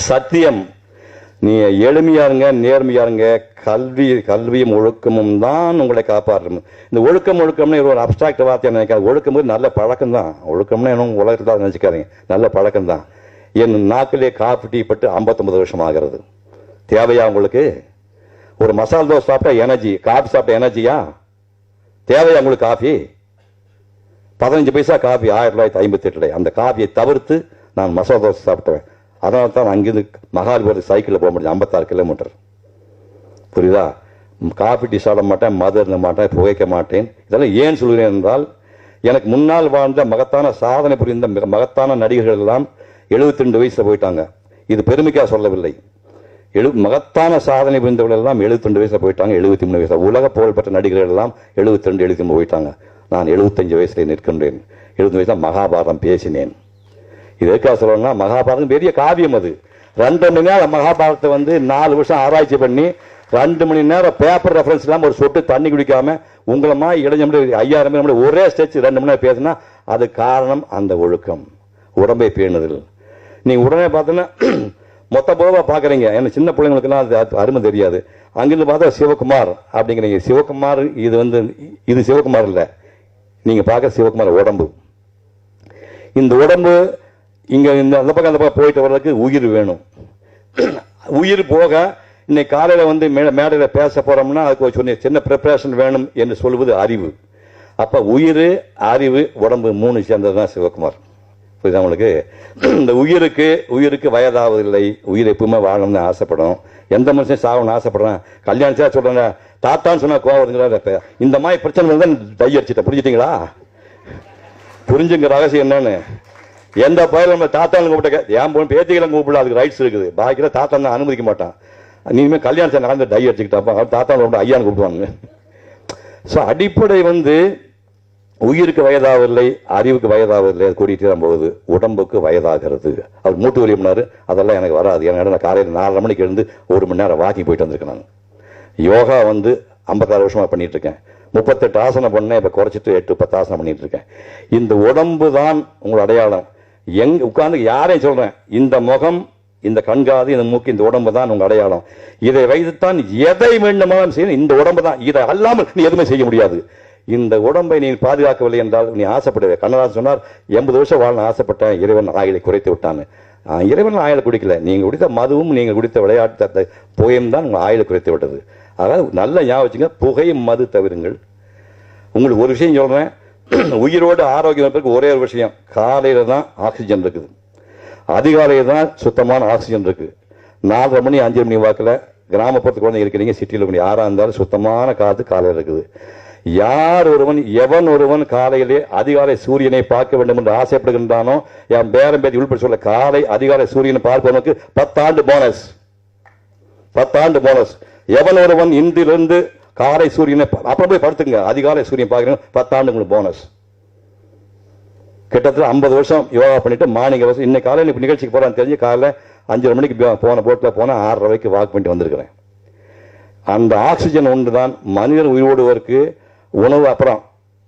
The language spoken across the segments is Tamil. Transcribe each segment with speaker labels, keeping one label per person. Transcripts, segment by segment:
Speaker 1: சத்தியம். நீ எளிமையா இருங்க, நேர்மையா இருங்க. கல்வியும் ஒழுக்கமும் தான் உங்களை காப்பாற்றும். இந்த ஒழுக்கம்னு ஒரு அப்டிராக்ட் வார்த்தையை நினைக்காது. ஒழுக்கம் நல்ல பழக்கம் தான். ஒழுக்கம்னா என்ன உலகத்தில் தான் நினைச்சுக்காதீங்க, நல்ல பழக்கம் தான். என் நாக்கிலே காஃபி டீ பட்டு 59 வருஷம் ஆகிறது. தேவையா உங்களுக்கு? ஒரு மசாலா தோசை சாப்பிட்டா எனர்ஜி, காஃபி சாப்பிட்டா எனர்ஜியா? தேவையா உங்களுக்கு காஃபி? 15 பைசா காஃபி 1958. அந்த காஃபியை தவிர்த்து நான் மசாலா தோசை சாப்பிட்டேன். அதனால தான் அங்கிருந்து மகாபலிபுரத்துக்கு சைக்கிளில் போக முடியும், 56 கிலோமீட்டர். புரியுதா? காஃபி டீ சாப்பிட மாட்டேன், மது இருந்த மாட்டேன், புகைக்க மாட்டேன். இதெல்லாம் ஏன் சொல்கிறேன் என்றால், எனக்கு முன்னால் வாழ்ந்த மகத்தான சாதனை புரிந்த மகத்தான நடிகர்கள் எல்லாம் 72 வயசுல போயிட்டாங்க. இது பெருமைக்காக சொல்லவில்லை. மகத்தான சாதனை புரிந்தவர்கள் எல்லாம் 72 வயசுல போயிட்டாங்க, 73 வயசுல. உலக புகழ்பெற்ற நடிகர்கள் எல்லாம் 72, 73 போயிட்டாங்க. நான் 75 வயசுல நிற்கின்றேன். 70 வயசுல மகாபாரதம் பேசினேன். இது எதுக்காக சொல்லணும்னா, மகாபாரதம் பெரிய காவியம். அது 2 மணி நேரம் மகாபாரதத்தை 4 வருஷம் ஆராய்ச்சி பண்ணி 2 மணி நேரம் பேப்பர் ரெஃபரன்ஸ் இல்லாமல் ஒரு சொட்டு தண்ணி குடிக்காம உங்களமா இளைஞ 5000 பேர் ஒரே ஸ்டேஜ் 2 மணி நேரம் பேசினா அது காரணம் அந்த ஒழுக்கம், உடம்பை பேணுதல். நீங்க உடனே பார்த்தீங்கன்னா மொத்த போவா பாக்குறீங்க. ஏன்னா சின்ன பிள்ளைங்களுக்குலாம் அது அருமை தெரியாது. அங்கிருந்து பார்த்தா சிவகுமார் அப்படிங்கிறீங்க. சிவகுமார் இது சிவகுமார் இல்லை. நீங்க பார்க்க சிவகுமார் உடம்பு. இந்த உடம்பு இங்க அந்த பக்கம் போயிட்டு வர்றதுக்கு உயிர் வேணும். உயிர் போக இன்னைக்கு காலையில மேடையில் பேச போறோம்னா அதுக்கு சின்ன ப்ரிப்பரேஷன் வேணும் என்று சொல்வது அறிவு. அப்ப உயிர், அறிவு, உடம்பு 3 சேர்ந்ததுதான் சிவகுமார். புரியுதா உங்களுக்கு? இந்த உயிருக்கு வயதாவதில்லை. உயிர் எப்பவுமே வாழணும்னு ஆசைப்படும். எந்த மனுஷன் சாகணும்னு ஆசைப்படுறான். கல்யாணம் சொல்றாங்க, தாத்தான்னு சொன்னா கோவம். இந்த மாதிரி பிரச்சனை தான் டை அடிச்சுட்ட. புரிஞ்சுட்டீங்களா? புரிஞ்சுங்க ரகசியம் என்னன்னு. எந்த பயிலும் நம்ம தாத்தான்னு கூப்பிட்ட ஏன் போன பேத்திகளை கூப்பிடல, அதுக்கு ரைட்ஸ் இருக்குது. பாக்கியில தாத்தா தான் அனுமதிக்க மாட்டான். நீமே கல்யாணத்தை நடந்து டை அடிச்சுக்கிட்டாப்பா, தாத்தா கூப்பிட்டு ஐயான்னு கூப்பிடுவாங்க. ஸோ அடிப்படை உயிருக்கு வயதாகவில்லை, அறிவுக்கு வயதாகவில்லை. அது கூட்டிகிட்டு தான் போகுது. உடம்புக்கு வயதாகிறது. அவர் மூட்டு வலியும்னாரு, அதெல்லாம் எனக்கு வராது. ஏன்னா நான் காலையில் 4:30 மணிக்கு எழுந்து 1 மணி நேரம் வாக்கிங் போயிட்டு வந்திருக்கேன். நான் யோகா 56 வருஷமா பண்ணிட்டு இருக்கேன். 38 ஆசனம் பண்ணேன். இப்போ குறைச்சிட்டு 8-10 ஆசனம் பண்ணிட்டு இருக்கேன். இந்த உடம்பு தான் உங்களோட அடையாளம். உட்கார்ந்து யாரையும் சொல்றேன், இந்த முகம், இந்த கண்காது, இந்த மூக்கு, இந்த உடம்பு தான் உங்க அடையாளம். இதை வைத்துத்தான் எதை வேண்டுமானாலும் செய்யணும். இந்த உடம்பு தான். இதை அல்லாமல் நீ எதுவுமே செய்ய முடியாது. இந்த உடம்பை நீ பாதுகாக்கவில்லை என்றால் நீ ஆசைப்படுவே. கண்ணதாசன் சொன்னார், 80 வருஷம் வாழ ஆசைப்பட்டேன், இறைவன் ஆயுளை குறைத்து விட்டான்னு. இறைவன் ஆயுளை குடிக்கல. நீங்க குடித்த மதுவும் நீங்க குடித்த விளையாட்டு புகையும் தான் உங்க ஆயுளை குறைத்து விட்டது. அதாவது நல்ல ஞாபகம் வச்சுங்க, புகையும் மது தவிருங்கள். உங்களுக்கு ஒரு விஷயம் சொல்றேன், உயிரோடு ஆரோக்கியம் இருப்பதற்கு ஒரே ஒரு விஷயம், காலையில தான் ஆக்சிஜன் இருக்குது. அதிகாலையில தான் சுத்தமான ஆக்சிஜன் இருக்கு. 4:30 மணி 5 மணி வாக்கில் கிராமப்புறத்து குழந்தைங்க இருக்கிறீங்க, சிட்டியில் யாரா இருந்தாலும் சுத்தமான காத்து காலையில் இருக்குது. எவன் ஒருவன் காலையிலே அதிகாலை சூரியனை பார்க்க வேண்டும் என்று ஆசைப்படுகின்றானோ, என் பேரம் பேதி உள்பட சொல்ல, காலை அதிகாலை சூரியனை பார்ப்பவனுக்கு 10 ஆண்டு போனஸ். 10 ஆண்டு போனஸ். எவன் ஒருவன் இன்றிலிருந்து காலை சூரியனை அப்புறம் போய் படுத்துங்க, அதிகாலை சூரியன் பார்க்கணும், 10 ஆண்டு உங்களுக்கு போனஸ். கிட்டத்தட்ட 50 வருஷம் யோகா பண்ணிட்டு மார்னிங் அவசியம். இன்னைக்கு காலையில் நிகழ்ச்சிக்கு போறான்னு தெரிஞ்சு காலையில் 5:30 மணிக்கு போன போட்டில் போனால் 6:30 வரைக்கும் வாக் பண்ணிட்டு வந்திருக்கிறேன். அந்த ஆக்சிஜன் ஒன்று தான் மனிதன் உயிரோடுவதற்கு. உணவு அப்புறம்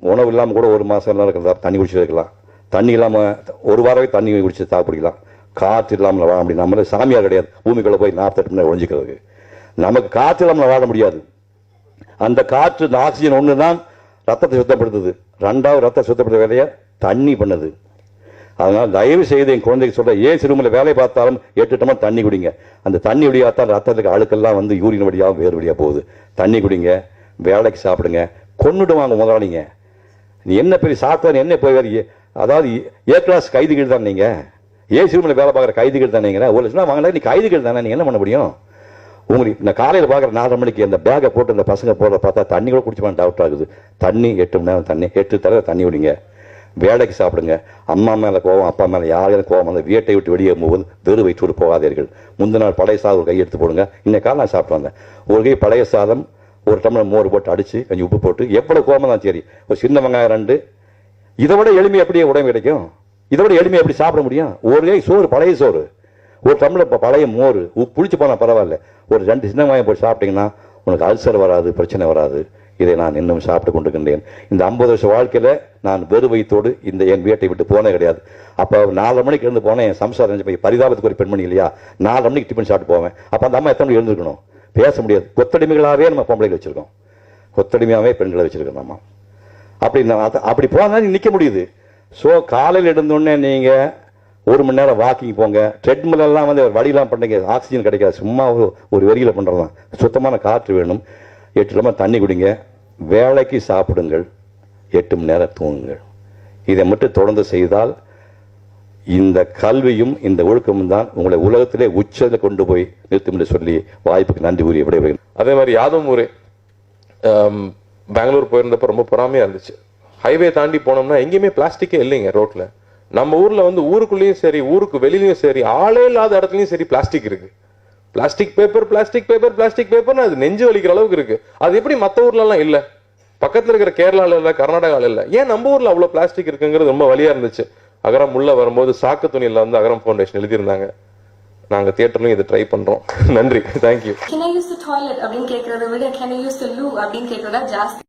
Speaker 1: உணவு இல்லாமல் கூட 1 மாதம் இருக்கிறதா தண்ணி குடிச்சு இருக்கலாம். தண்ணி இல்லாமல் 1 வாரம் தண்ணி குடிச்சு சாப்பிடலாம். காற்று இல்லாமல் வாழ முடியும். நம்மளே சாமியார் கிடையாது, பூமிக்குள்ள போய் 48 மணி நேரம் ஒழிஞ்சிக்கிறதுக்கு. நமக்கு காற்று இல்லாமல் வாழ முடியாது. அந்த காற்று, இந்த ஆக்சிஜன் ஒன்று தான் ரத்தத்தை சுத்தப்படுத்துது. 2வது ரத்தத்தை சுத்தப்படுத்த வேலையை தண்ணி பண்ணுது. அதனால தயவு செய்து என் குழந்தைக்கு சொல்ற, ஏன் சிறுமில் வேலை பார்த்தாலும் 8 டம்ளர் தண்ணி குடிங்க. அந்த தண்ணி வழியாத்தான் ரத்தத்துக்கு அழுக்கெல்லாம் யூரின் வழியாகவும் வேறு வழியாக போகுது. தண்ணி குடிங்க, வேலைக்கு சாப்பிடுங்க. கொண்டுடுவாங்க முதலாளிங்க. நீ என்ன பெரிய சாப்பிட்டு என்ன போய் அதாவது ஏ கிளாஸ் கைதிகள் தான் நீங்க. சிறுமில் வேலை பார்க்குற கைதிகள் தானே. 1 லட்சம் வாங்கினா நீ கைதிகள் தானே. நீங்க என்ன பண்ண முடியும்? உங்களுக்கு இந்த காலையில் பார்க்குற 4:30 மணிக்கு அந்த பேக்கை போட்டு இந்த பசங்க போடுற பார்த்தா தண்ணி கூட குடிச்சுப்பான்னு டவுட் ஆகுது. தண்ணி 8 மணி நேரம் தண்ணி, 8 தடவை தண்ணி விடுங்க. வேலைக்கு சாப்பிடுங்க. அம்மா மேலே கோவம், அப்பா மேலே யாரும் கோவம் அந்த வீட்டை விட்டு வெளியே போகும்போது வெறும் வயிற்றோடு போகாதீர்கள். முந்தின நாள் பழைய சாதம் ஒரு கை எடுத்து போடுங்க. இன்னைக்கு காலம் நான் சாப்பிட்டு வந்தேன். ஒரு கை பழைய சாதம், 1 டம்ளர் மோர் போட்டு அடிச்சு கொஞ்சம் உப்பு போட்டு, எவ்வளவு கோவம் தான் சரி, ஒரு சின்ன வெங்காயம் 2. இதை விட எளிமை எப்படியே உடம்பு கிடைக்கும்? இதை விட எளிமை எப்படி சாப்பிட முடியும்? ஒரு கை சோறு, பழைய சோறு, 1 டம்ளர் பழைய மோர், உப்பு புளிச்சு போனால் பரவாயில்ல, ஒரு 2 சின்ன வெங்காயம் போட்டு சாப்பிட்டீங்கன்னா உனக்கு அல்சர் வராது, பிரச்சனை வராது. இதை நான் இன்னும் சாப்பிட்டு கொண்டிருக்கின்றேன். இந்த 50 வருஷ வாழ்க்கையில நான் வெறு வயிற்றோடு இந்த என் வீட்டை விட்டு போனே கிடையாது. அப்போ 4 மணிக்கு எழுந்து போனேன். என் சம்சாரம் நினைச்சு போய் பரிதாபத்துக்கு ஒரு பெண்மணி இல்லையா, 4 மணிக்கு டிஃபன் சாப்பிட்டு போவேன். அப்போ அந்த அம்மா எத்தனை மணிக்கு எழுந்திருக்கணும்? பேச முடியாது. கொத்தடிமைகளாகவே நம்ம பொம்பளைகள் வச்சிருக்கோம், கொத்தடிமையாகவே பெண்களை வச்சிருக்கோம் நம்ம. அப்படி போனால் நிற்க முடியுது. ஸோ காலையில் எழுந்தோடனே நீங்கள் 1 மணி நேரம் வாக்கிங் போங்க. ட்ரெட்மில்லாம் வந்து வழியெல்லாம் பண்ணுங்க, ஆக்சிஜன் கிடைக்காது. சும்மா ஒரு வெறியில் பண்ணுறதான். சுத்தமான காற்று வேணும். 8 லிட்டர் தண்ணி குடிங்க. வேலைக்கு சாப்பிடுங்கள். 8 மணி நேரம் தூங்குங்கள். இதை மட்டும் தொடர்ந்து செய்தால் இந்த கல்வியும் இந்த ஒழுக்கமும் தான் உங்களை உலகத்திலே உச்சத்தில் கொண்டு போய் நிறுத்தும் என்று சொல்லி வாய்ப்புக்கு நன்றி கூறிய விடைபெறுகிறேன்.
Speaker 2: அதே மாதிரி யாதும் ஊரே பெங்களூர் போயிருந்தப்ப ரொம்ப பொறாமையா இருந்துச்சு. ஹைவே தாண்டி போனோம்னா எங்கேயுமே பிளாஸ்டிக்கே இல்லைங்க ரோட்ல. நம்ம ஊர்ல வந்து ஊருக்குள்ளேயும் சரி ஊருக்கு வெளியிலயும் சரி ஆளே இல்லாத இடத்துலயும் சரி பிளாஸ்டிக் இருக்கு. Plastic paper plastic paper plastic பேப்பர்னு அது நெஞ்சு வலிக்கிற அளவுக்கு இருக்கு. அது எப்படி மற்ற ஊர்ல எல்லாம் இல்ல? பக்கத்துல இருக்கிற கேரளால இல்ல, கர்நாடகால இல்ல, ஏன் நம்ம ஊர்ல அவ்வளவு பிளாஸ்டிக் இருக்குங்கிறது ரொம்ப வலியா இருந்துச்சு. அகரம் உள்ள வரும்போது சாக்கு துணியில வந்து அகரம் ஃபவுண்டேஷன் எழுதியிருந்தாங்க. நாங்க தியேட்டர்லயும் இதை ட்ரை பண்றோம். நன்றி, thank you.
Speaker 3: Can I use the toilet அப்படின்னு கேட்கறத விட can I use the loo அப்படின்னு கேட்கறதா ஜாஸ்தி.